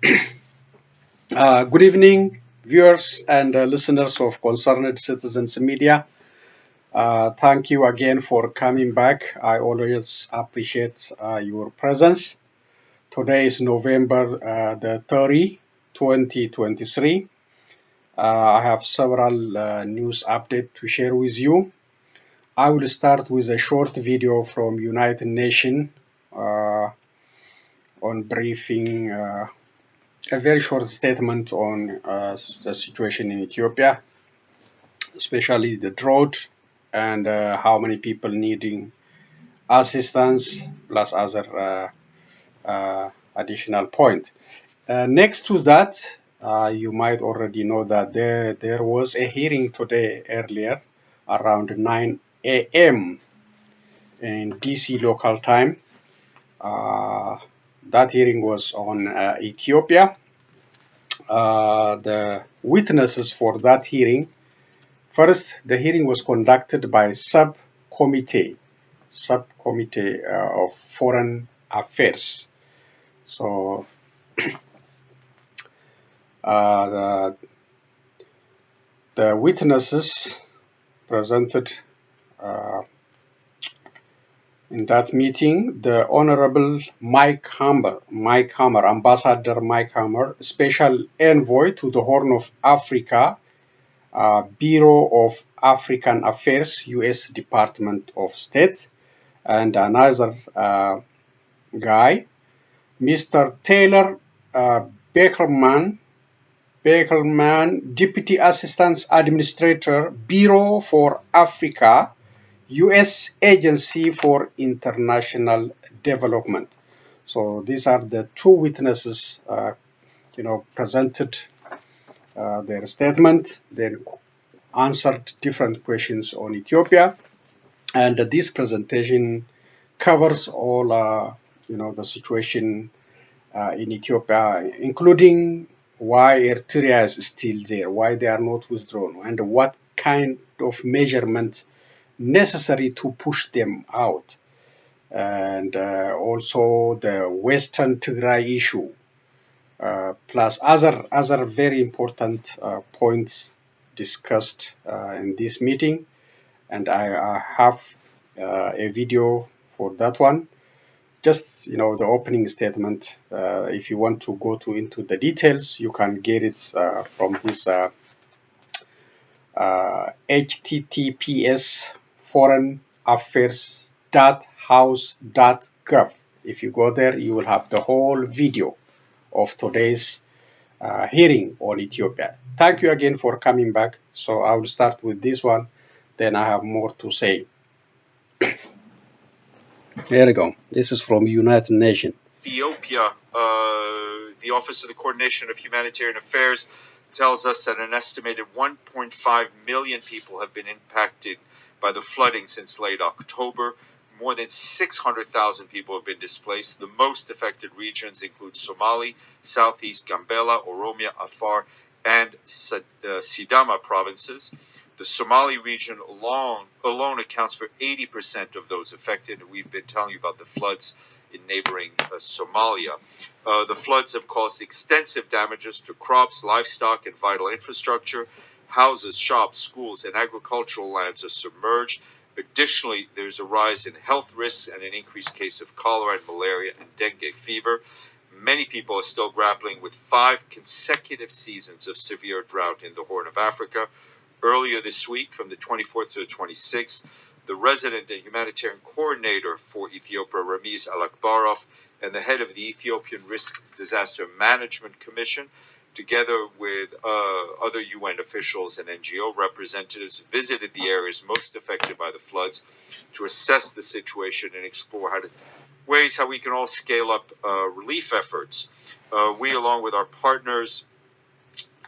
Good evening, viewers and listeners of Concerned Citizens Media. Thank you again for coming back. I always appreciate your presence. Today is November the 30th, 2023. I have several news updates to share with you. I will start with a short video from United Nations uh, on briefing a very short statement on the situation in Ethiopia, especially the drought and how many people needing assistance, plus other additional point. Next to that, you might already know that there was a hearing today earlier around 9 a.m. in DC local time. Uh, that hearing was on Ethiopia. The witnesses for that hearing. First, the hearing was conducted by subcommittee of foreign affairs. So the witnesses presented uh, in that meeting, the Honorable Ambassador Mike Hammer, Special Envoy to the Horn of Africa, Bureau of African Affairs, U.S. Department of State, and another guy, Mr. Taylor uh, Beckelman, Deputy Assistant Administrator, Bureau for Africa, U.S. Agency for International Development. So these are the two witnesses, presented their statement, then answered different questions on Ethiopia, and this presentation covers all, the situation in Ethiopia, including why Eritrea is still there, why they are not withdrawn, and what kind of measurement necessary to push them out, and also the Western Tigray issue, plus other very important points discussed in this meeting, and I have a video for that one. Just the opening statement. If you want to go into the details, you can get it from this https foreignaffairs.house.gov. If you go there, you will have the whole video of today's hearing on Ethiopia. Thank you again for coming back. So I will start with this one, then I have more to say. There we go. This is from United Nations. Ethiopia, the Office of the Coordination of Humanitarian Affairs tells us that an estimated 1.5 million people have been impacted by the flooding since late October. More than 600,000 people have been displaced. The most affected regions include Somali, Southeast Gambela, Oromia, Afar, and Sidama provinces. The Somali region alone accounts for 80% of those affected. We've been telling you about the floods in neighboring Somalia. The floods have caused extensive damages to crops, livestock, and vital infrastructure. Houses, shops, schools, and agricultural lands are submerged. Additionally, there's a rise in health risks and an increased case of cholera and malaria and dengue fever. Many people are still grappling with 5 consecutive seasons of severe drought in the Horn of Africa. Earlier this week, from the 24th to the 26th, the resident and humanitarian coordinator for Ethiopia, Ramiz Alakbarov, and the head of the Ethiopian Risk Disaster Management Commission, together with other UN officials and NGO representatives, visited the areas most affected by the floods to assess the situation and explore ways how we can all scale up relief efforts. We, along with our partners,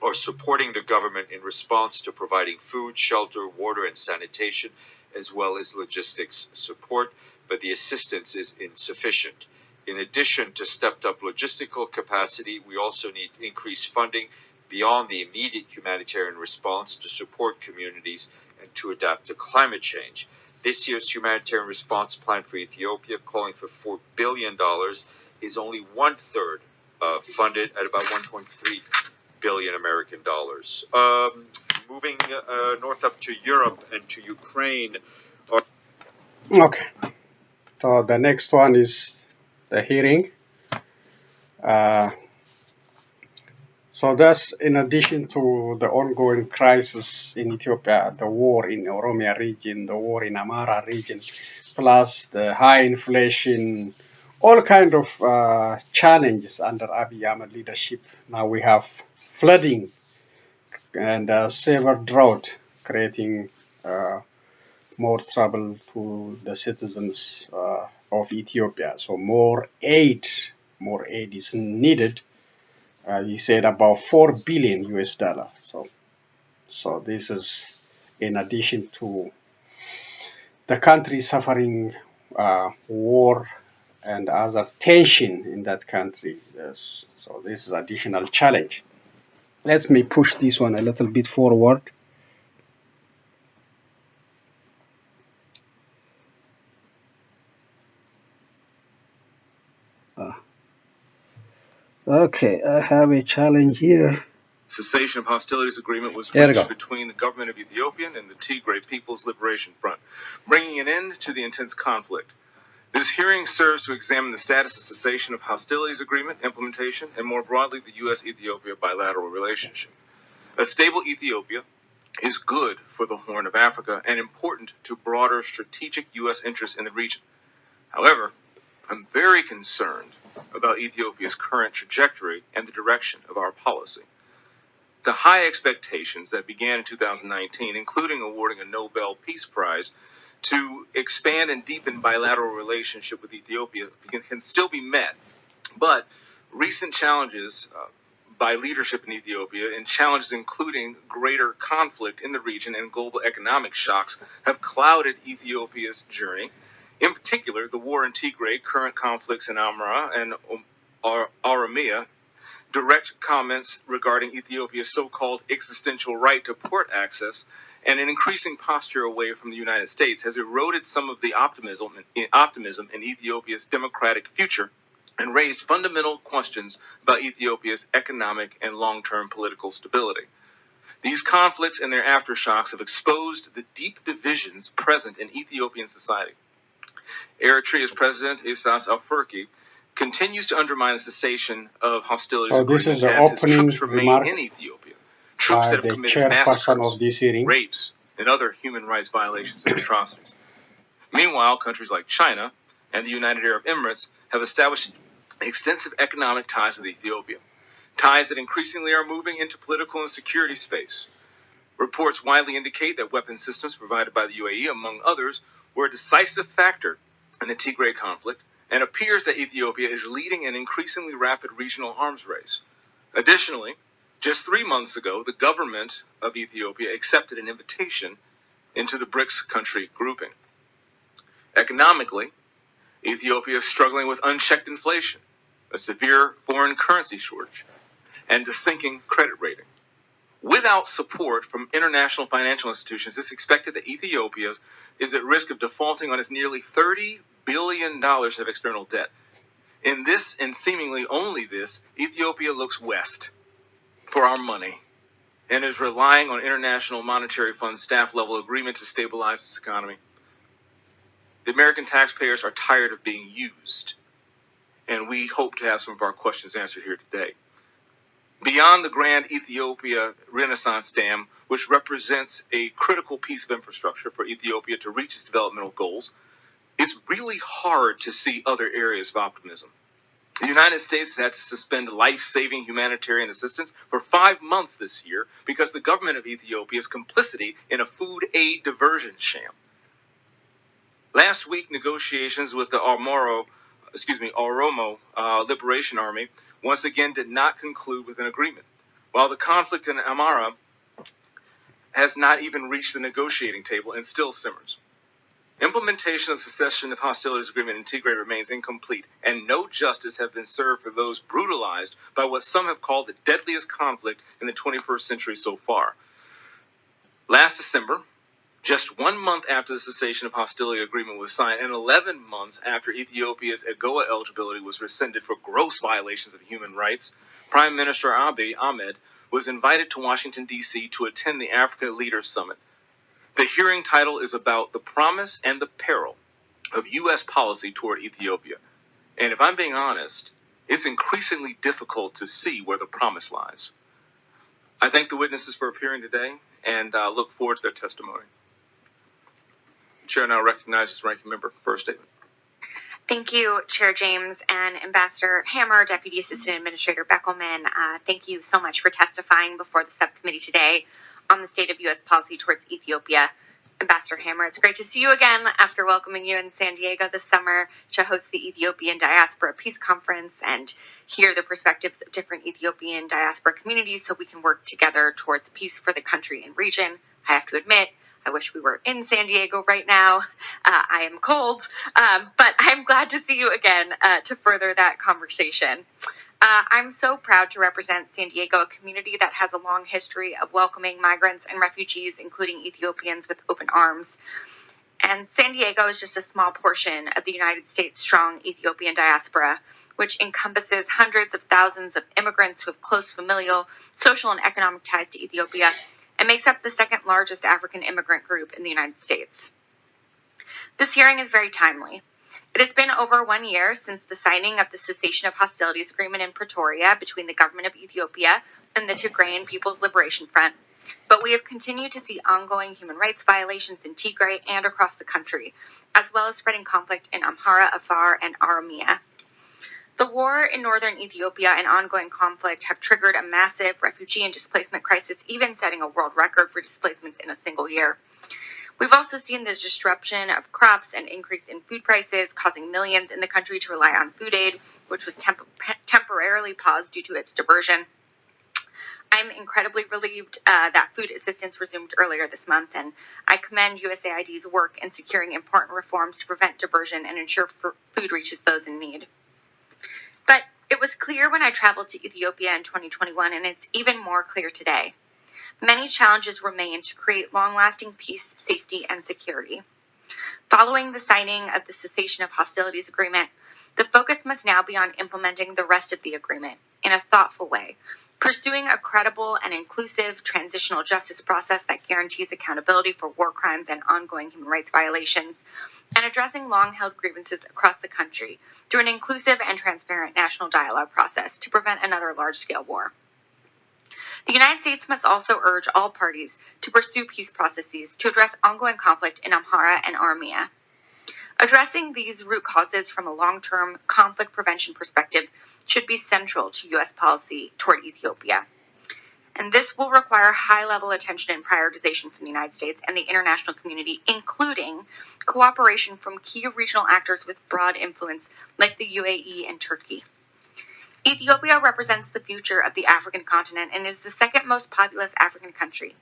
are supporting the government in response to providing food, shelter, water, and sanitation, as well as logistics support, but the assistance is insufficient. In addition to stepped up logistical capacity, we also need increased funding beyond the immediate humanitarian response to support communities and to adapt to climate change. This year's humanitarian response plan for Ethiopia, calling for $4 billion, is only one-third funded at about 1.3 billion American dollars. Moving north up to Europe and to Ukraine. Okay. So the next one is the hearing. So that's in addition to the ongoing crisis in Ethiopia, the war in Oromia region, the war in Amhara region, plus the high inflation, all kind of challenges under Abiy Ahmed leadership. Now we have flooding and severe drought, creating more trouble to the citizens of Ethiopia. So more aid is needed. He said about 4 billion US dollar. So this is in addition to the country suffering war and other tension in that country. Yes. So this is additional challenge. Let me push this one a little bit forward. Okay, I have a challenge here. Cessation of hostilities agreement was reached between the government of Ethiopia and the Tigray People's Liberation Front, bringing an end to the intense conflict. This hearing serves to examine the status of cessation of hostilities agreement implementation and more broadly the U.S.-Ethiopia bilateral relationship. A stable Ethiopia is good for the Horn of Africa and important to broader strategic U.S. interests in the region. However, I'm very concerned about Ethiopia's current trajectory and the direction of our policy. The high expectations that began in 2019, including awarding a Nobel Peace Prize to expand and deepen bilateral relationship with Ethiopia, can still be met. But recent challenges by leadership in Ethiopia and challenges including greater conflict in the region and global economic shocks have clouded Ethiopia's journey. In particular, the war in Tigray, current conflicts in Amhara and Oromia, direct comments regarding Ethiopia's so-called existential right to port access, and an increasing posture away from the United States has eroded some of the optimism in Ethiopia's democratic future and raised fundamental questions about Ethiopia's economic and long-term political stability. These conflicts and their aftershocks have exposed the deep divisions present in Ethiopian society. Eritrea's president, Isaias Afwerki, continues to undermine the cessation of hostilities So this is the as his opening troops remain remark in Ethiopia. Troops that by have the committed chairperson massacres, of this hearing. rapes, and other human rights violations and atrocities. Meanwhile, countries like China and the United Arab Emirates have established extensive economic ties with Ethiopia, ties that increasingly are moving into political and security space. Reports widely indicate that weapon systems provided by the UAE, among others, were a decisive factor in the Tigray conflict, and appears that Ethiopia is leading an increasingly rapid regional arms race. Additionally, just 3 months ago, the government of Ethiopia accepted an invitation into the BRICS country grouping. Economically, Ethiopia is struggling with unchecked inflation, a severe foreign currency shortage, and a sinking credit rating. Without support from international financial institutions, it's expected that Ethiopia is at risk of defaulting on its nearly $30 billion of external debt. In this, and seemingly only this, Ethiopia looks west for our money and is relying on International Monetary Fund staff-level agreement to stabilize its economy. The American taxpayers are tired of being used, and we hope to have some of our questions answered here today. Beyond the Grand Ethiopia Renaissance Dam, which represents a critical piece of infrastructure for Ethiopia to reach its developmental goals, it's really hard to see other areas of optimism. The United States has had to suspend life-saving humanitarian assistance for 5 months this year because the government of Ethiopia's complicity in a food aid diversion sham. Last week, negotiations with the Oromo Liberation Army once again did not conclude with an agreement, while the conflict in Amhara has not even reached the negotiating table and still simmers. Implementation of the cessation of hostilities agreement in Tigray remains incomplete, and no justice has been served for those brutalized by what some have called the deadliest conflict in the 21st century so far. Last December, Just 1 month after the cessation of hostility agreement was signed and 11 months after Ethiopia's AGOA eligibility was rescinded for gross violations of human rights, Prime Minister Abiy Ahmed was invited to Washington, D.C. to attend the Africa Leaders Summit. The hearing title is about the promise and the peril of U.S. policy toward Ethiopia. And if I'm being honest, it's increasingly difficult to see where the promise lies. I thank the witnesses for appearing today and look forward to their testimony. Chair now recognizes Ranking Member for a statement. Thank you, Chair James and Ambassador Hammer, Deputy Assistant Administrator Beckelman. Thank you so much for testifying before the subcommittee today on the state of U.S. policy towards Ethiopia. Ambassador Hammer, it's great to see you again after welcoming you in San Diego this summer to host the Ethiopian Diaspora Peace Conference and hear the perspectives of different Ethiopian diaspora communities so we can work together towards peace for the country and region. I have to admit, I wish we were in San Diego right now. I am cold, but I'm glad to see you again to further that conversation. I'm so proud to represent San Diego, a community that has a long history of welcoming migrants and refugees, including Ethiopians, with open arms. And San Diego is just a small portion of the United States' strong Ethiopian diaspora, which encompasses hundreds of thousands of immigrants who have close familial, social, and economic ties to Ethiopia, and makes up the second largest African immigrant group in the United States. This hearing is very timely. It has been over 1 year since the signing of the cessation of hostilities agreement in Pretoria between the government of Ethiopia and the Tigrayan People's Liberation Front, but we have continued to see ongoing human rights violations in Tigray and across the country, as well as spreading conflict in Amhara, Afar, and Oromia. The war in northern Ethiopia and ongoing conflict have triggered a massive refugee and displacement crisis, even setting a world record for displacements in a single year. We've also seen the disruption of crops and increase in food prices, causing millions in the country to rely on food aid, which was temporarily paused due to its diversion. I'm incredibly relieved that food assistance resumed earlier this month, and I commend USAID's work in securing important reforms to prevent diversion and ensure food reaches those in need. But it was clear when I traveled to Ethiopia in 2021, and it's even more clear today. Many challenges remain to create long-lasting peace, safety, and security. Following the signing of the cessation of hostilities agreement, the focus must now be on implementing the rest of the agreement in a thoughtful way, pursuing a credible and inclusive transitional justice process that guarantees accountability for war crimes and ongoing human rights violations, and addressing long-held grievances across the country through an inclusive and transparent national dialogue process to prevent another large-scale war. The United States must also urge all parties to pursue peace processes to address ongoing conflict in Amhara and Oromia. Addressing these root causes from a long-term conflict prevention perspective should be central to U.S. policy toward Ethiopia. And this will require high-level attention and prioritization from the United States and the international community, including cooperation from key regional actors with broad influence like the UAE and Turkey. Ethiopia represents the future of the African continent and is the second most populous African country.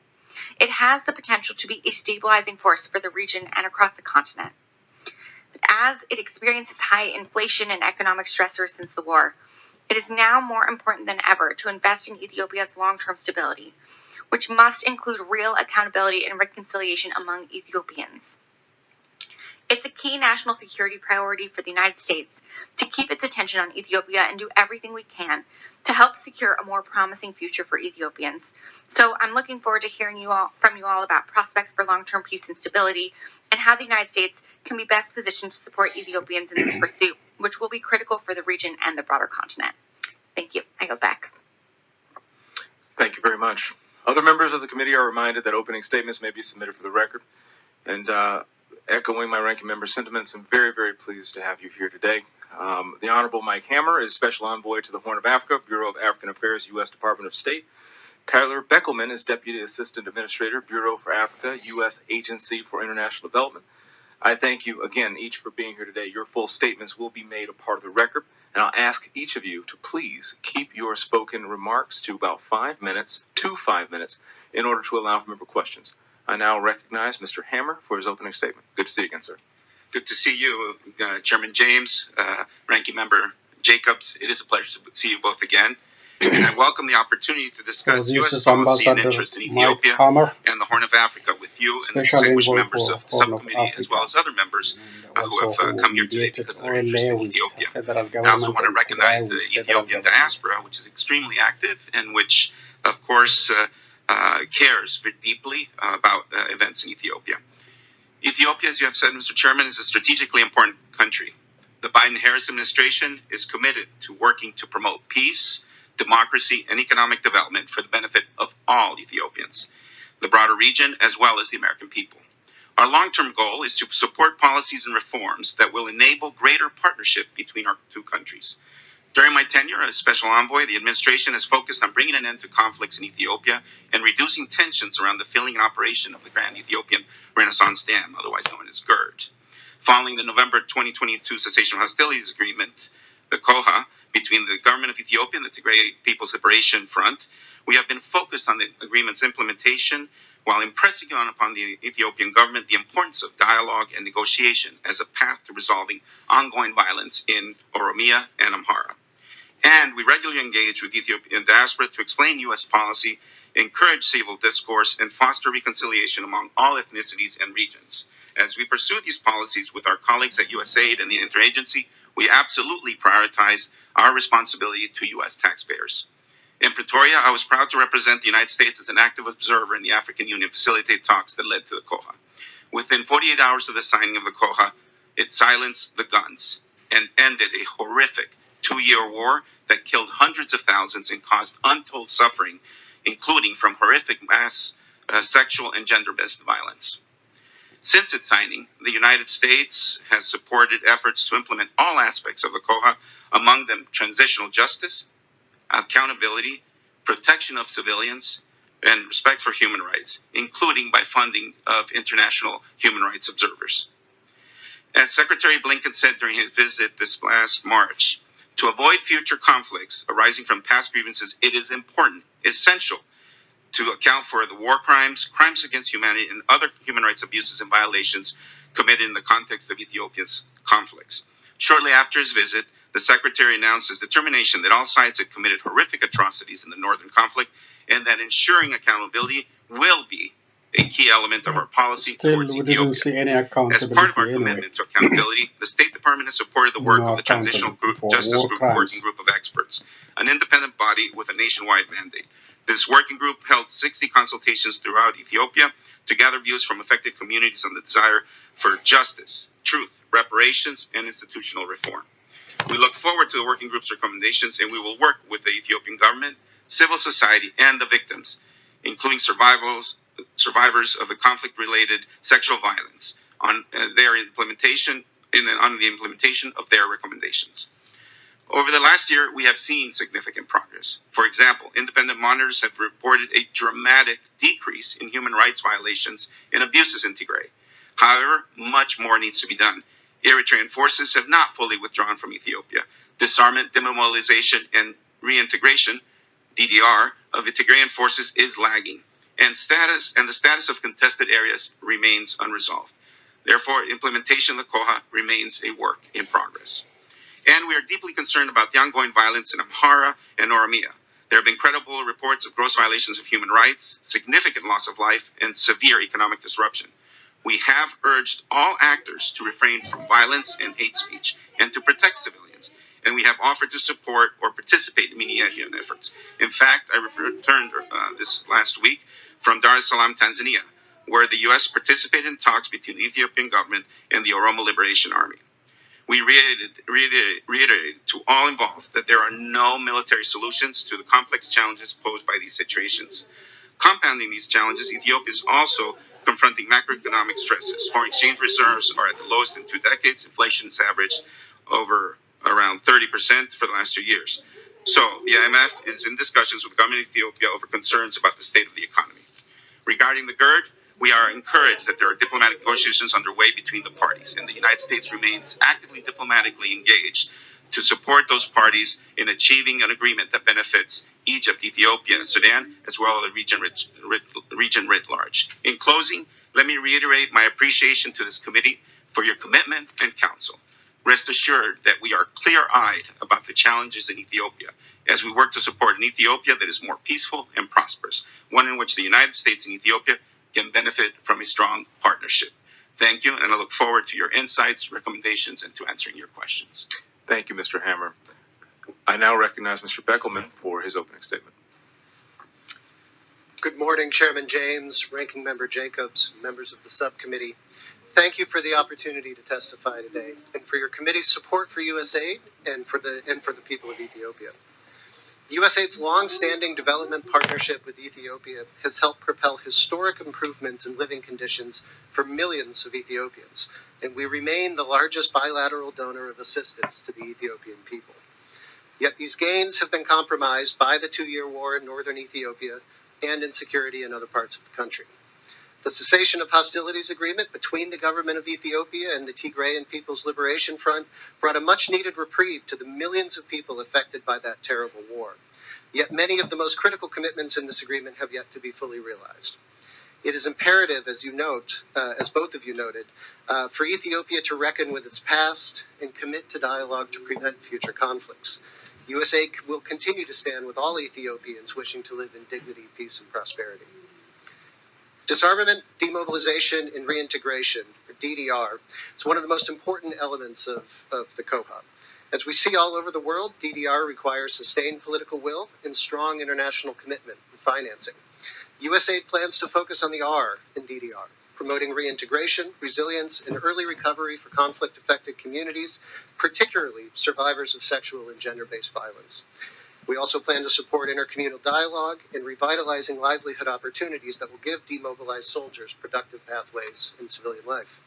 It has the potential to be a stabilizing force for the region and across the continent. But as it experiences high inflation and economic stressors since the war, it is now more important than ever to invest in Ethiopia's long-term stability, which must include real accountability and reconciliation among Ethiopians. It's a key national security priority for the United States to keep its attention on Ethiopia and do everything we can to help secure a more promising future for Ethiopians. So I'm looking forward to hearing from you all about prospects for long-term peace and stability and how the United States can be best positioned to support Ethiopians in this pursuit, which will be critical for the region and the broader continent. Thank you. I go back. Thank you very much. Other members of the committee are reminded that opening statements may be submitted for the record. And echoing my ranking member's sentiments, I'm very, very pleased to have you here today. The Honorable Mike Hammer is Special Envoy to the Horn of Africa, Bureau of African Affairs, U.S. Department of State. Tyler Beckelman is Deputy Assistant Administrator, Bureau for Africa, U.S. Agency for International Development. I thank you again each for being here today. Your full statements will be made a part of the record, and I'll ask each of you to please keep your spoken remarks to about 5 minutes, in order to allow for member questions. I now recognize Mr. Hammer for his opening statement. Good to see you again, sir. Good to see you, Chairman James, Ranking Member Jacobs. It is a pleasure to see you both again. and I welcome the opportunity to So discuss this U.S. is policy and Ambassador interests in Mike Ethiopia Hammer, and the Horn of Africa with you and the special distinguished envoy members for of the Horn of subcommittee, as well Africa, as other members and who also have who come here today mediated because of their interest OLA in with Ethiopia. federal I also government want to and Tigray recognize the with federal Ethiopian government. diaspora, which is extremely active and which, of course, cares very deeply about events in Ethiopia. Ethiopia, as you have said, Mr. Chairman, is a strategically important country. The Biden-Harris administration is committed to working to promote peace, democracy, and economic development for the benefit of all Ethiopians, the broader region, as well as the American people. Our long-term goal is to support policies and reforms that will enable greater partnership between our two countries. During my tenure as Special Envoy, the administration has focused on bringing an end to conflicts in Ethiopia and reducing tensions around the filling and operation of the Grand Ethiopian Renaissance Dam, otherwise known as GERD. Following the November 2022 Cessation of Hostilities Agreement, the COHA, between the government of Ethiopia and the Tigray People's Liberation Front, we have been focused on the agreement's implementation while impressing upon the Ethiopian government the importance of dialogue and negotiation as a path to resolving ongoing violence in Oromia and Amhara. And we regularly engage with Ethiopian diaspora to explain U.S. policy, encourage civil discourse, and foster reconciliation among all ethnicities and regions. As we pursue these policies with our colleagues at USAID and the interagency, we absolutely prioritize our responsibility to U.S. taxpayers. In Pretoria, I was proud to represent the United States as an active observer in the African Union facilitated talks that led to the COHA. Within 48 hours of the signing of the COHA, it silenced the guns and ended a horrific 2-year war that killed hundreds of thousands and caused untold suffering, including from horrific mass sexual and gender-based violence. Since its signing, the United States has supported efforts to implement all aspects of the COHA, among them transitional justice, accountability, protection of civilians, and respect for human rights, including by funding of international human rights observers. As Secretary Blinken said during his visit this last March, to avoid future conflicts arising from past grievances, it is important, essential, to account for the war crimes, crimes against humanity, and other human rights abuses and violations committed in the context of Ethiopia's conflicts. Shortly after his visit, the Secretary announced his determination that all sides had committed horrific atrocities in the northern conflict and that ensuring accountability will be a key element of our policy towards we didn't Ethiopia. see any As accountability part of our anyway. commitment to accountability, the State Department has supported the work No of the Transitional accountability for Justice war Group crimes. Working Group of Experts, an independent body with a nationwide mandate. This working group held 60 consultations throughout Ethiopia to gather views from affected communities on the desire for justice, truth, reparations, and institutional reform. We look forward to the working group's recommendations, and we will work with the Ethiopian government, civil society, and the victims, including survivors of the conflict-related sexual violence, on their implementation on the implementation of their recommendations. Over the last year, we have seen significant progress. For example, independent monitors have reported a dramatic decrease in human rights violations and abuses in Tigray. However, much more needs to be done. Eritrean forces have not fully withdrawn from Ethiopia. Disarmament, demobilization, and reintegration, DDR, of the Tigrayan forces is lagging, and the status of contested areas remains unresolved. Therefore, implementation of the COHA remains a work in progress. And we are deeply concerned about the ongoing violence in Amhara and Oromia. There have been credible reports of gross violations of human rights, significant loss of life, and severe economic disruption. We have urged all actors to refrain from violence and hate speech and to protect civilians, and we have offered to support or participate in mediation efforts. In fact, I returned this last week from Dar es Salaam, Tanzania, where the U.S. participated in talks between the Ethiopian government and the Oromo Liberation Army. We reiterated to all involved that there are no military solutions to the complex challenges posed by these situations. Compounding these challenges, Ethiopia is also confronting macroeconomic stresses. Foreign exchange reserves are at the lowest in 2 decades. Inflation has averaged over around 30% for the last 2 years. So the IMF is in discussions with the government of Ethiopia over concerns about the state of the economy. Regarding the GERD, we are encouraged that there are diplomatic negotiations underway between the parties, and the United States remains actively diplomatically engaged to support those parties in achieving an agreement that benefits Egypt, Ethiopia, and Sudan, as well as the region writ large. In closing, let me reiterate my appreciation to this committee for your commitment and counsel. Rest assured that we are clear-eyed about the challenges in Ethiopia, as we work to support an Ethiopia that is more peaceful and prosperous, one in which the United States and Ethiopia can benefit from a strong partnership. Thank you, and I look forward to your insights, recommendations, and to answering your questions. Thank you, Mr. Hammer. I now recognize Mr. Beckelman for his opening statement. Good morning, Chairman James, Ranking Member Jacobs, members of the subcommittee. Thank you for the opportunity to testify today and for your committee's support for USAID and for the people of Ethiopia. USAID's long-standing development partnership with Ethiopia has helped propel historic improvements in living conditions for millions of Ethiopians, and we remain the largest bilateral donor of assistance to the Ethiopian people. Yet these gains have been compromised by the 2-year war in northern Ethiopia and insecurity in other parts of the country. The cessation of hostilities agreement between the government of Ethiopia and the Tigrayan People's Liberation Front brought a much-needed reprieve to the millions of people affected by that terrible war. Yet many of the most critical commitments in this agreement have yet to be fully realized. It is imperative, as you note, as both of you noted, for Ethiopia to reckon with its past and commit to dialogue to prevent future conflicts. USAID will continue to stand with all Ethiopians wishing to live in dignity, peace, and prosperity. Disarmament, demobilization, and reintegration, or DDR, is one of the most important elements of the COHA. As we see all over the world, DDR requires sustained political will and strong international commitment and financing. USAID plans to focus on the R in DDR, promoting reintegration, resilience, and early recovery for conflict-affected communities, particularly survivors of sexual and gender-based violence. We also plan to support intercommunal dialogue and revitalizing livelihood opportunities that will give demobilized soldiers productive pathways in civilian life.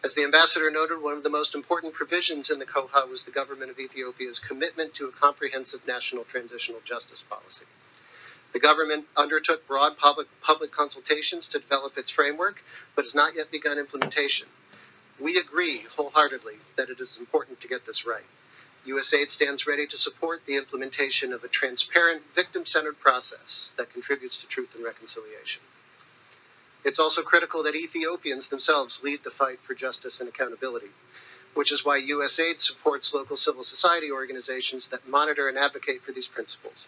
As the ambassador noted, one of the most important provisions in the COHA was the government of Ethiopia's commitment to a comprehensive national transitional justice policy. The government undertook broad public consultations to develop its framework, but has not yet begun implementation. We agree wholeheartedly that it is important to get this right. USAID stands ready to support the implementation of a transparent, victim-centered process that contributes to truth and reconciliation. It's also critical that Ethiopians themselves lead the fight for justice and accountability, which is why USAID supports local civil society organizations that monitor and advocate for these principles.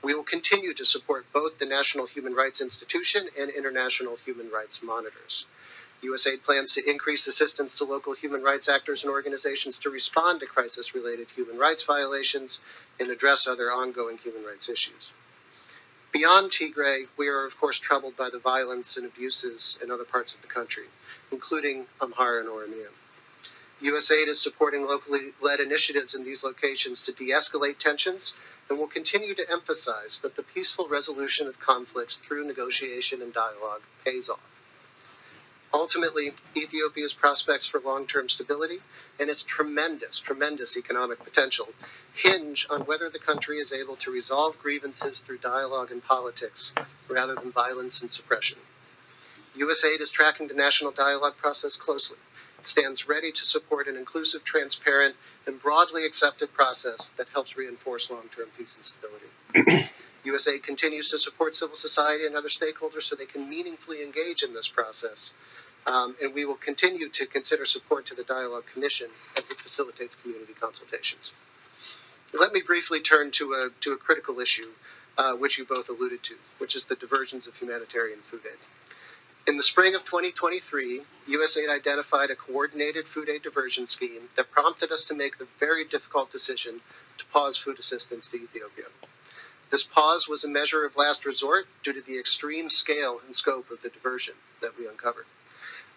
We will continue to support both the National Human Rights Institution and international human rights monitors. USAID plans to increase assistance to local human rights actors and organizations to respond to crisis-related human rights violations and address other ongoing human rights issues. Beyond Tigray, we are of course troubled by the violence and abuses in other parts of the country, including Amhara and Oromia. USAID is supporting locally led initiatives in these locations to de-escalate tensions and will continue to emphasize that the peaceful resolution of conflicts through negotiation and dialogue pays off. Ultimately, Ethiopia's prospects for long-term stability and its tremendous economic potential hinge on whether the country is able to resolve grievances through dialogue and politics rather than violence and suppression. USAID is tracking the national dialogue process closely. It stands ready to support an inclusive, transparent, and broadly accepted process that helps reinforce long-term peace and stability. USAID continues to support civil society and other stakeholders so they can meaningfully engage in this process. And we will continue to consider support to the Dialogue Commission as it facilitates community consultations. Let me briefly turn to a critical issue, which you both alluded to, which is the diversions of humanitarian food aid. In the spring of 2023, USAID identified a coordinated food aid diversion scheme that prompted us to make the very difficult decision to pause food assistance to Ethiopia. This pause was a measure of last resort due to the extreme scale and scope of the diversion that we uncovered.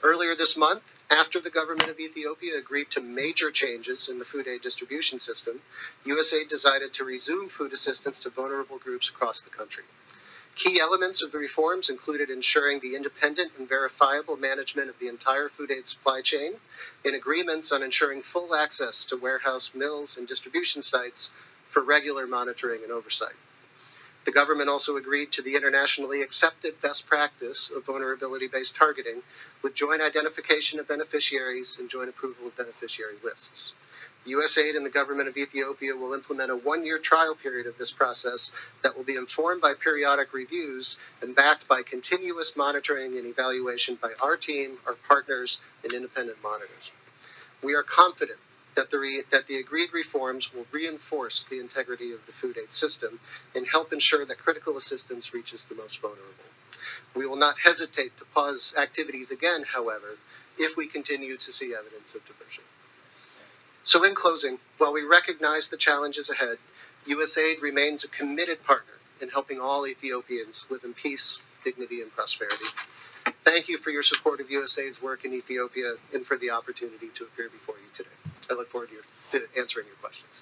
Earlier this month, after the government of Ethiopia agreed to major changes in the food aid distribution system, USAID decided to resume food assistance to vulnerable groups across the country. Key elements of the reforms included ensuring the independent and verifiable management of the entire food aid supply chain, and agreements on ensuring full access to warehouse, mills, and distribution sites for regular monitoring and oversight. The government also agreed to the internationally accepted best practice of vulnerability-based targeting with joint identification of beneficiaries and joint approval of beneficiary lists. USAID and the government of Ethiopia will implement a 1-year trial period of this process that will be informed by periodic reviews and backed by continuous monitoring and evaluation by our team, our partners, and independent monitors. We are confident that the agreed reforms will reinforce the integrity of the food aid system and help ensure that critical assistance reaches the most vulnerable. We will not hesitate to pause activities again, however, if we continue to see evidence of diversion. So in closing, while we recognize the challenges ahead, USAID remains a committed partner in helping all Ethiopians live in peace, dignity, and prosperity. Thank you for your support of USAID's work in Ethiopia and for the opportunity to appear before you today. I look forward to answering your questions.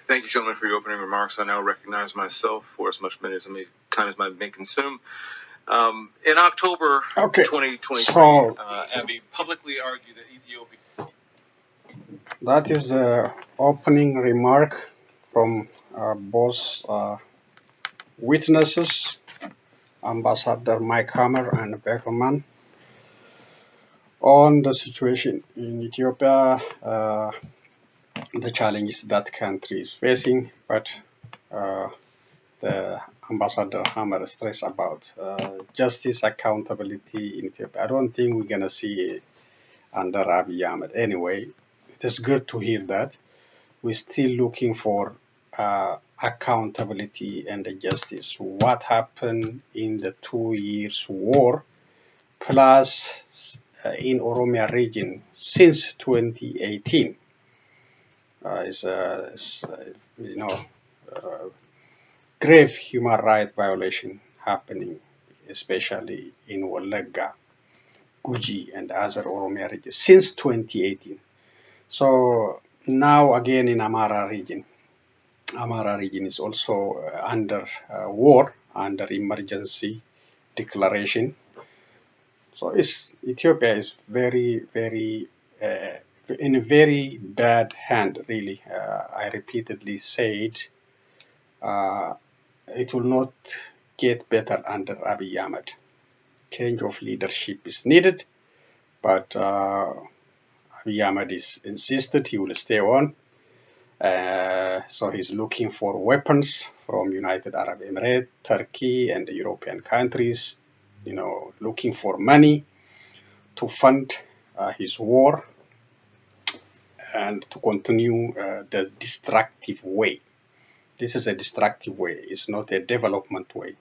Thank you, gentlemen, for your opening remarks. I now recognize myself for as much time as I may consume. In October 2023, so Abiy publicly argued that Ethiopia... that is the opening remark from both witnesses, Ambassador Mike Hammer and Beckerman, on the situation in Ethiopia, the challenges that country is facing, but the Ambassador Hammer stressed about justice, accountability in Ethiopia. I don't think we're going to see under Abiy Ahmed. Anyway, it is good to hear that. We're still looking for accountability and justice. What happened in the 2 years war, plus in Oromia region since 2018, is grave human rights violation happening, especially in Walaga, Guji, and other Oromia regions since 2018. So now again in Amhara region. Amhara region is also under war, under emergency declaration. So Ethiopia is very, very in a very bad hand, really. I repeatedly said it will not get better under Abiy Ahmed. Change of leadership is needed, but Abiy Ahmed is insisted he will stay on. So he's looking for weapons from United Arab Emirates, Turkey, and the European countries, looking for money to fund his war and to continue the destructive way. This is a destructive way. It's not a development way.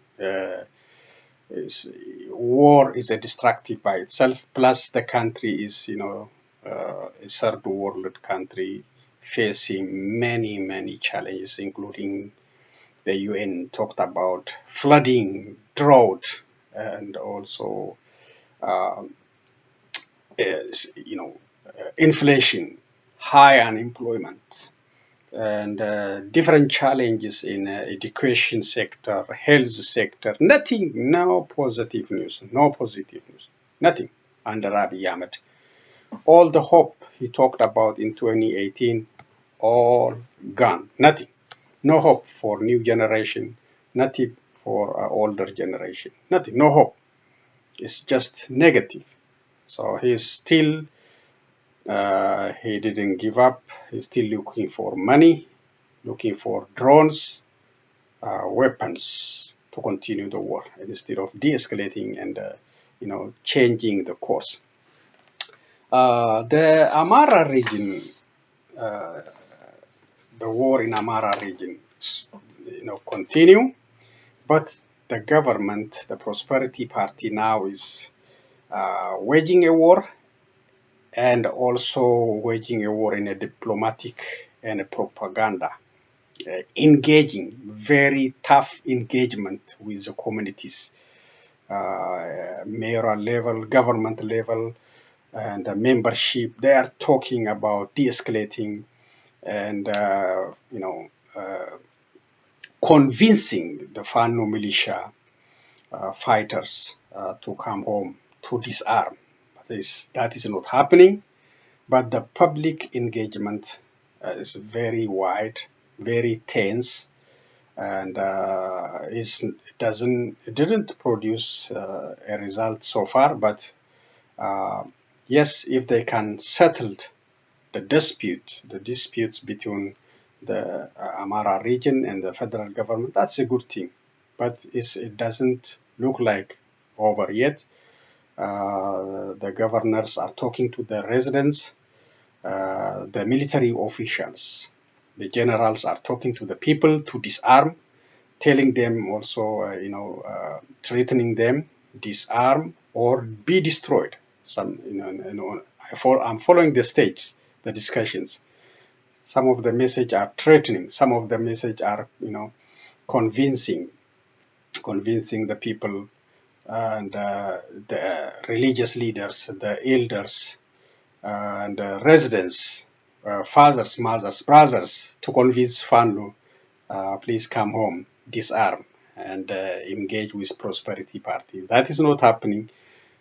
War is a destructive by itself. Plus, the country is, a third world country facing many, many challenges, including the UN talked about flooding, drought, and also, inflation, high unemployment, and different challenges in education sector, health sector. Nothing, no positive news, nothing under Abiy Ahmed. All the hope he talked about in 2018, all gone, nothing. No hope for new generation, nothing for older generation, nothing, no hope. It's just negative. So he's still, he didn't give up. He's still looking for money, looking for drones, weapons to continue the war instead of de-escalating and, changing the course. The Amhara region, the war in Amhara region, continue, but the government, the Prosperity Party now is waging a war and also waging a war in a diplomatic and a propaganda, engaging very tough engagement with the communities, mayoral level, government level, and membership. They are talking about de-escalating and, convincing the Fano militia fighters to come home, to disarm. That is not happening, but the public engagement is very wide, very tense, and it didn't produce a result so far. But yes, if they can settle the disputes between the Amhara region and the federal government, that's a good thing. But it doesn't look like over yet. The governors are talking to the residents. the military officials, the generals are talking to the people to disarm, telling them also, threatening them, disarm or be destroyed. I'm following the stage, the discussions. Some of the message are threatening. Some of the message are, convincing the people and the religious leaders, the elders, and residents, fathers, mothers, brothers, to convince Fanlu, please come home, disarm, and engage with Prosperity Party. That is not happening.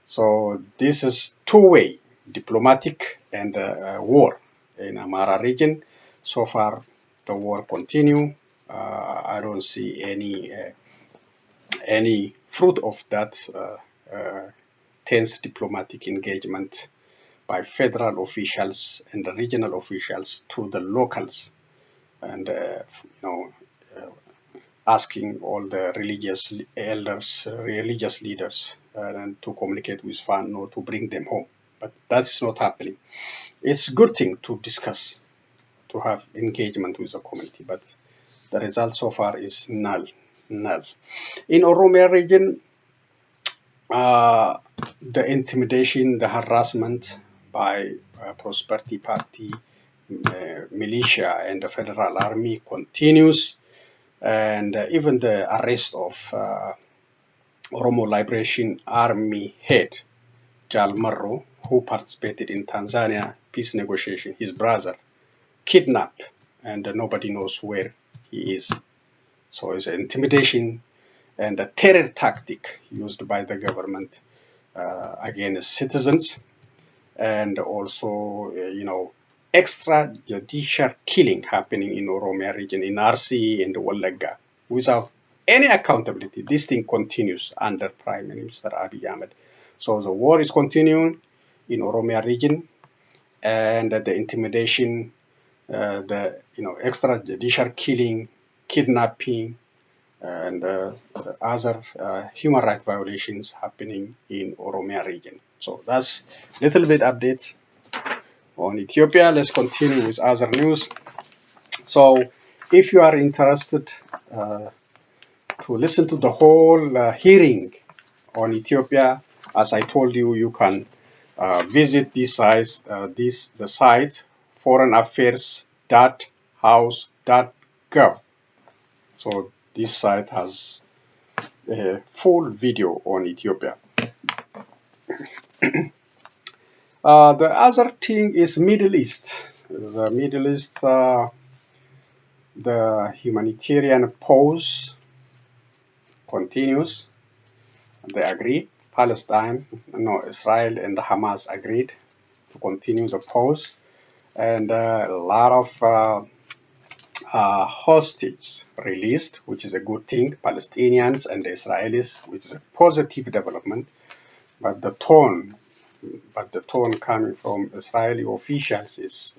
So this is two-way, diplomatic and war in Amhara region. So far, the war continue. I don't see any fruit of that tense diplomatic engagement by federal officials and the regional officials to the locals, and asking all the religious elders, religious leaders, and to communicate with Fano to bring them home. But that's not happening. It's a good thing to discuss, to have engagement with the community, but the result so far is null. In Oromia region, the intimidation, the harassment by Prosperity Party, militia, and the Federal Army continues, and even the arrest of Oromo Liberation Army head Jal Marro, who participated in Tanzania peace negotiation, his brother, kidnapped, and nobody knows where he is. So it's an intimidation and a terror tactic used by the government against citizens, and also, extrajudicial killing happening in Oromia region, in RC and Wallaga, without any accountability. This thing continues under Prime Minister Abiy Ahmed. So the war is continuing in Oromia region, and the intimidation, the extrajudicial killing, kidnapping, and other human rights violations happening in Oromia region. So that's a little bit update on Ethiopia. Let's continue with other news. So if you are interested to listen to the whole hearing on Ethiopia, as I told you, you can visit this site, the site foreignaffairs.house.gov. So this site has a full video on Ethiopia. The other thing is Middle East. The Middle East, the humanitarian pause continues. They agreed. Israel and Hamas agreed to continue the pause, and a lot of hostages released, which is a good thing. Palestinians and the Israelis, which is a positive development. But the tone coming from Israeli officials is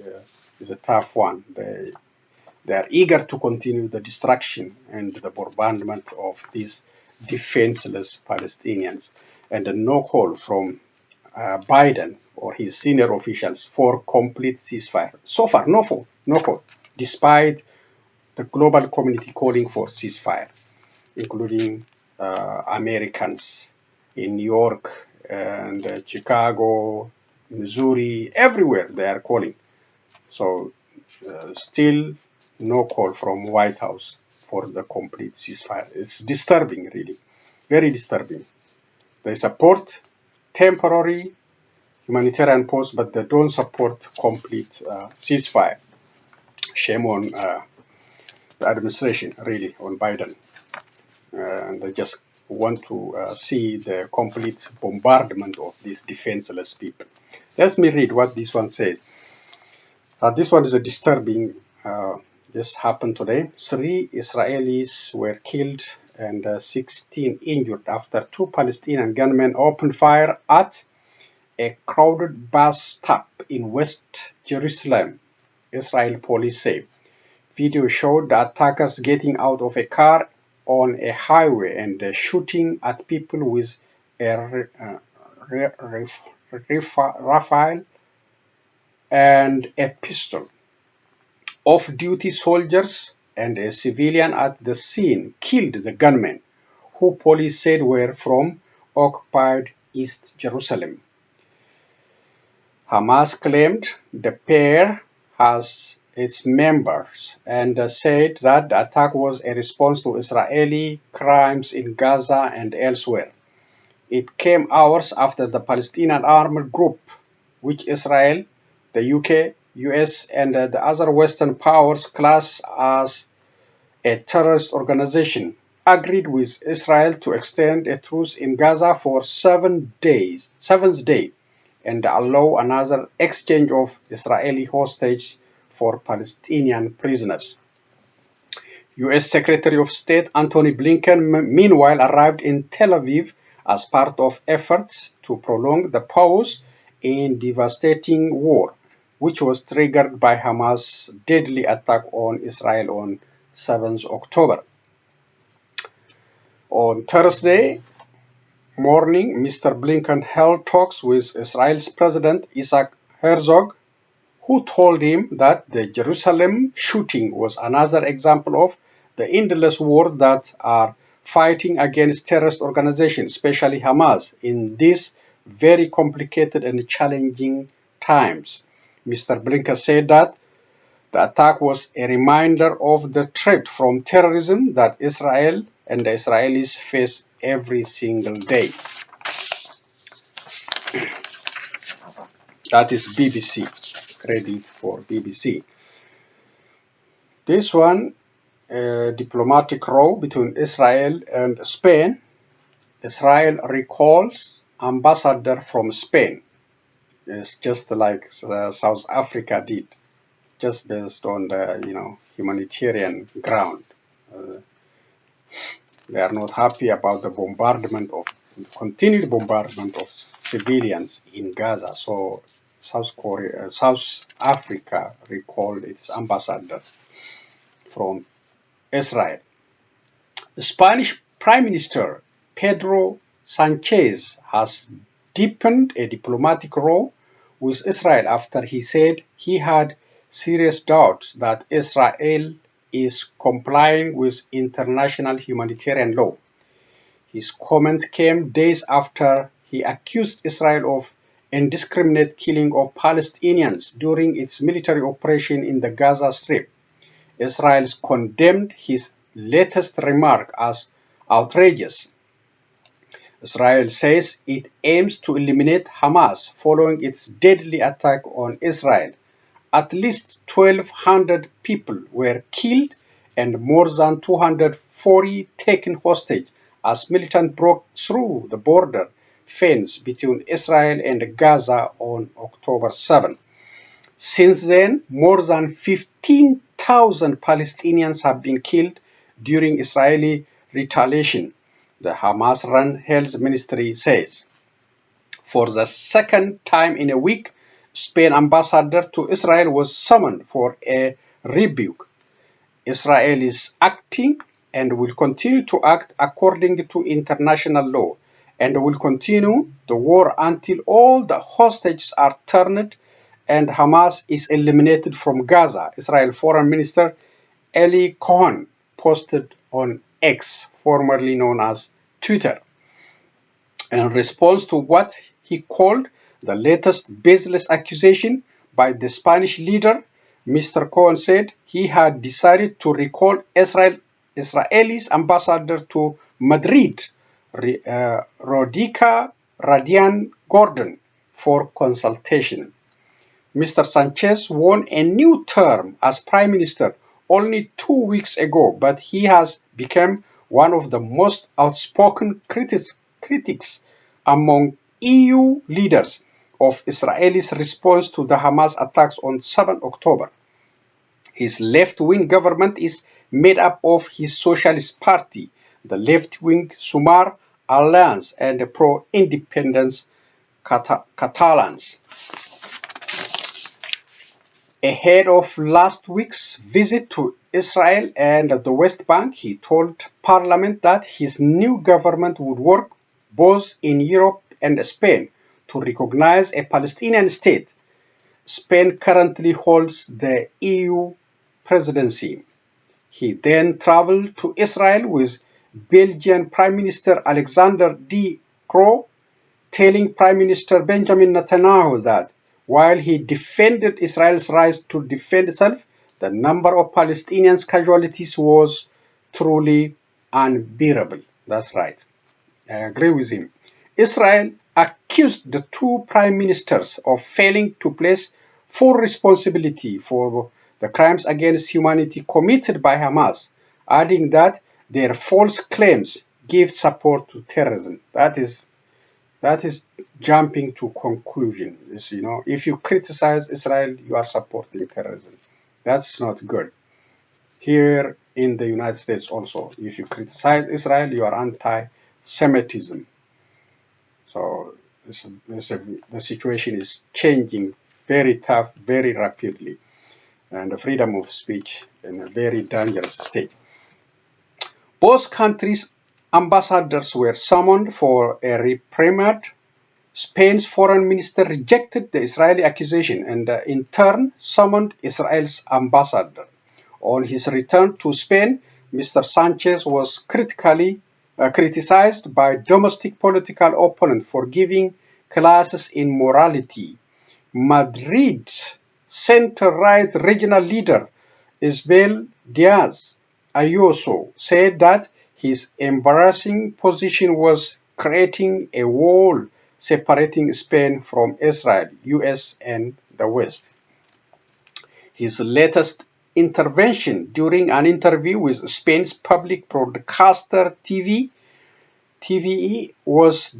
a tough one. They are eager to continue the destruction and the bombardment of these defenseless Palestinians, and no call from Biden or his senior officials for complete ceasefire. So far, no call, despite the global community calling for ceasefire, including Americans in New York and Chicago, Missouri, everywhere they are calling. So still no call from White House for the complete ceasefire. It's disturbing, really, very disturbing. They support temporary humanitarian pause, but they don't support complete ceasefire. Shame on the administration, really, on Biden. And they just want to see the complete bombardment of these defenseless people. Let me read what this one says. This one is a disturbing. This happened today. 3 Israelis were killed and 16 injured after 2 Palestinian gunmen opened fire at a crowded bus stop in West Jerusalem, Israel police say. Video showed the attackers getting out of a car on a highway and shooting at people with a rifle and a pistol. Off-duty soldiers and a civilian at the scene killed the gunmen, who police said were from occupied East Jerusalem. Hamas claimed the pair has its members and said that the attack was a response to Israeli crimes in Gaza and elsewhere. It came hours after the Palestinian armed group, which Israel, the UK, US, and the other Western powers class as a terrorist organization, agreed with Israel to extend a truce in Gaza for 7 days, and allow another exchange of Israeli hostages for Palestinian prisoners. U.S. Secretary of State Antony Blinken, meanwhile, arrived in Tel Aviv as part of efforts to prolong the pause in devastating war, which was triggered by Hamas' deadly attack on Israel on 7th October. On Thursday morning, Mr. Blinken held talks with Israel's President Isaac Herzog, who told him that the Jerusalem shooting was another example of the endless war that are fighting against terrorist organizations, especially Hamas, in these very complicated and challenging times. Mr. Blinken said that the attack was a reminder of the threat from terrorism that Israel and the Israelis face every single day. That is BBC, credit for BBC. This one, diplomatic row between Israel and Spain. Israel recalls ambassador from Spain. It's just like South Africa did, just based on the humanitarian ground. They are not happy about the continued bombardment of civilians in Gaza. So South Africa recalled its ambassador from Israel. The Spanish Prime Minister Pedro Sanchez has deepened a diplomatic row with Israel after he said he had serious doubts that Israel is complying with international humanitarian law. His comment came days after he accused Israel of indiscriminate killing of Palestinians during its military operation in the Gaza Strip. Israel condemned his latest remark as outrageous. Israel says it aims to eliminate Hamas following its deadly attack on Israel. At least 1,200 people were killed and more than 240 taken hostage as militants broke through the border fence between Israel and Gaza on October 7. Since then, more than 15,000 Palestinians have been killed during Israeli retaliation, the Hamas-run Health Ministry says. For the second time in a week, Spain ambassador to Israel was summoned for a rebuke. Israel is acting and will continue to act according to international law and will continue the war until all the hostages are turned and Hamas is eliminated from Gaza, Israel Foreign Minister Eli Cohen posted on X, formerly known as Twitter. In response to what he called the latest baseless accusation by the Spanish leader, Mr. Cohen said he had decided to recall Israel's ambassador to Madrid, Rodica Radian Gordon, for consultation. Mr. Sanchez won a new term as Prime Minister only 2 weeks ago, but he has become one of the most outspoken critics among EU leaders of Israel's response to the Hamas attacks on 7 October. His left-wing government is made up of his Socialist Party, the left-wing Sumar Alliance, and the pro-independence Catalans. Ahead of last week's visit to Israel and the West Bank, he told Parliament that his new government would work both in Europe and Spain to recognize a Palestinian state. Spain currently holds the EU presidency. He then traveled to Israel with Belgian Prime Minister Alexander De Croo, telling Prime Minister Benjamin Netanyahu that while he defended Israel's right to defend itself, the number of Palestinians' casualties was truly unbearable. That's right. I agree with him. Israel accused the two prime ministers of failing to place full responsibility for the crimes against humanity committed by Hamas, adding that their false claims give support to terrorism. That is jumping to conclusion. If you criticize Israel, you are supporting terrorism. That's not good. Here in the United States also, if you criticize Israel, you are anti-Semitism. So the situation is changing very tough, very rapidly, and the freedom of speech in a very dangerous state. Both countries' ambassadors were summoned for a reprimand. Spain's foreign minister rejected the Israeli accusation and in turn summoned Israel's ambassador. On his return to Spain, Mr. Sanchez was criticized by domestic political opponents for giving classes in morality. Madrid's center-right regional leader, Isabel Diaz Ayuso, said that his embarrassing position was creating a wall separating Spain from Israel, US, and the West. His latest intervention during an interview with Spain's public broadcaster TVE was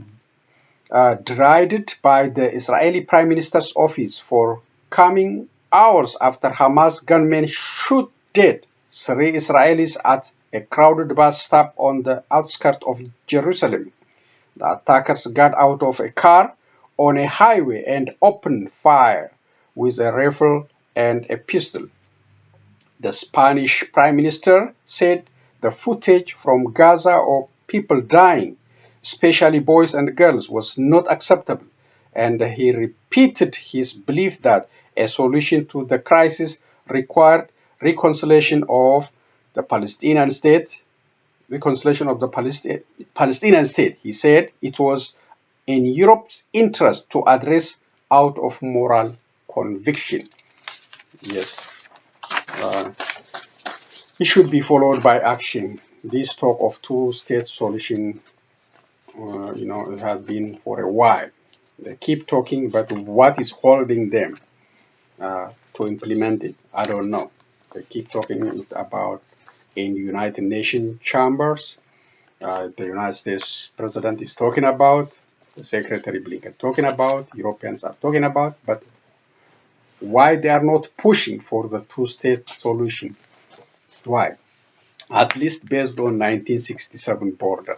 derided by the Israeli Prime Minister's office for coming hours after Hamas gunmen shot dead 3 Israelis at a crowded bus stop on the outskirts of Jerusalem. The attackers got out of a car on a highway and opened fire with a rifle and a pistol. The Spanish Prime Minister said the footage from Gaza of people dying, especially boys and girls, was not acceptable, and he repeated his belief that a solution to the crisis required reconciliation of the Palestinian state. Palestinian state. He said it was in Europe's interest to address out of moral conviction. Yes. It should be followed by action. This talk of two-state solution, it has been for a while. They keep talking, but what is holding them to implement it? I don't know. They keep talking about in United Nations chambers. The United States President is talking about, the Secretary Blinken talking about, Europeans are talking about, but why they are not pushing for the two-state solution? Why? At least based on 1967 border.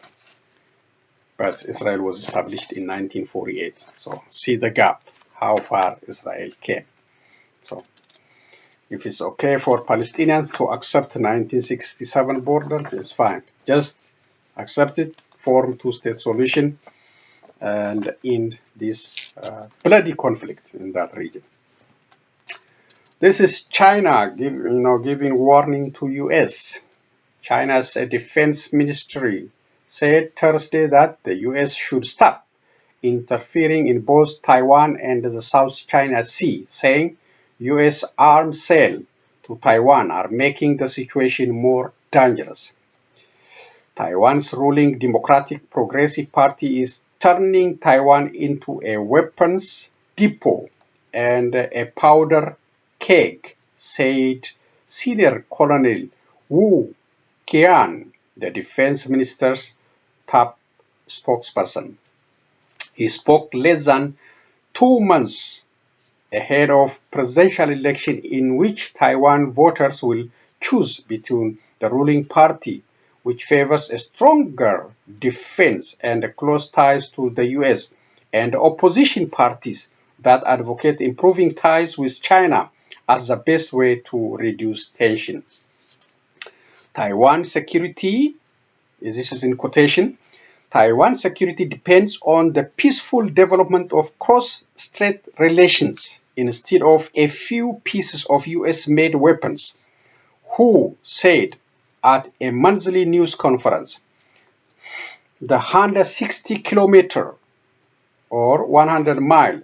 But Israel was established in 1948. So see the gap, how far Israel came. So if it's okay for Palestinians to accept 1967 border, it's fine. Just accept it, form two-state solution, and end this bloody conflict in that region. This is China giving warning to U.S. China's defense ministry said Thursday that the U.S. should stop interfering in both Taiwan and the South China Sea, saying U.S. arms sale to Taiwan are making the situation more dangerous. Taiwan's ruling Democratic Progressive Party is turning Taiwan into a weapons depot and a powder keg, said Senior Colonel Wu Qian, the defense minister's top spokesperson. He spoke less than 2 months ahead of presidential election in which Taiwan voters will choose between the ruling party, which favors a stronger defense and close ties to the U.S., and opposition parties that advocate improving ties with China as the best way to reduce tension. Taiwan security, this is in quotation, Taiwan security depends on the peaceful development of cross-strait relations, instead of a few pieces of US-made weapons, who said at a monthly news conference, the 160-kilometer or 100-mile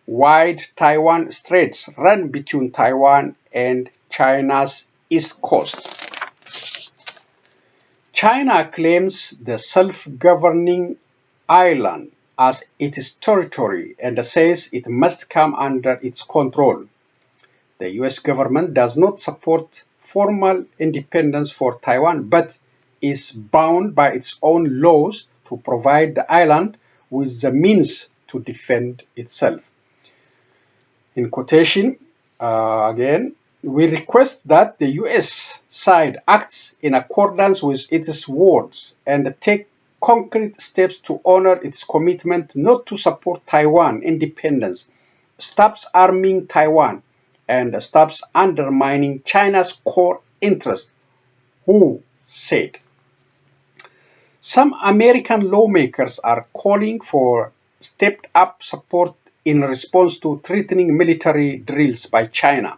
wide Taiwan Straits run between Taiwan and China's east coast. China claims the self-governing island as its territory and says it must come under its control. The US government does not support formal independence for Taiwan, but is bound by its own laws to provide the island with the means to defend itself. In quotation, again, we request that the US side acts in accordance with its words and take concrete steps to honor its commitment not to support Taiwan independence, stops arming Taiwan, and stops undermining China's core interests, who said. Some American lawmakers are calling for stepped-up support in response to threatening military drills by China,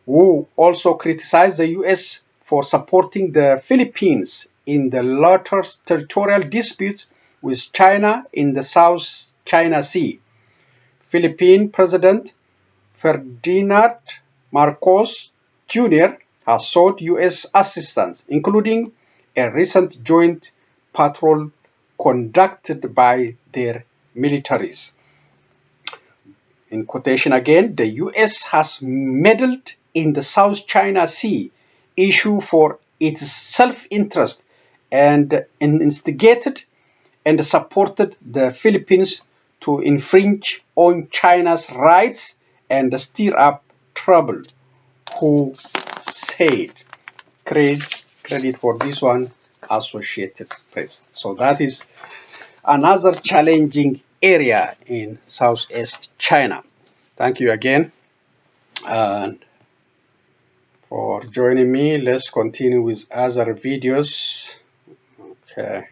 who also criticized the US for supporting the Philippines in the latter's territorial disputes with China in the South China Sea. Philippine President Ferdinand Marcos Jr. has sought US assistance, including a recent joint patrol conducted by their militaries. In quotation again, the US has meddled in the South China Sea issue for its self-interest and instigated and supported the Philippines to infringe on China's rights and stir up trouble, who said. Credit for this one, Associated Press. So that is another challenging area in Southeast China. Thank you again and for joining me. Let's continue with other videos. Okay.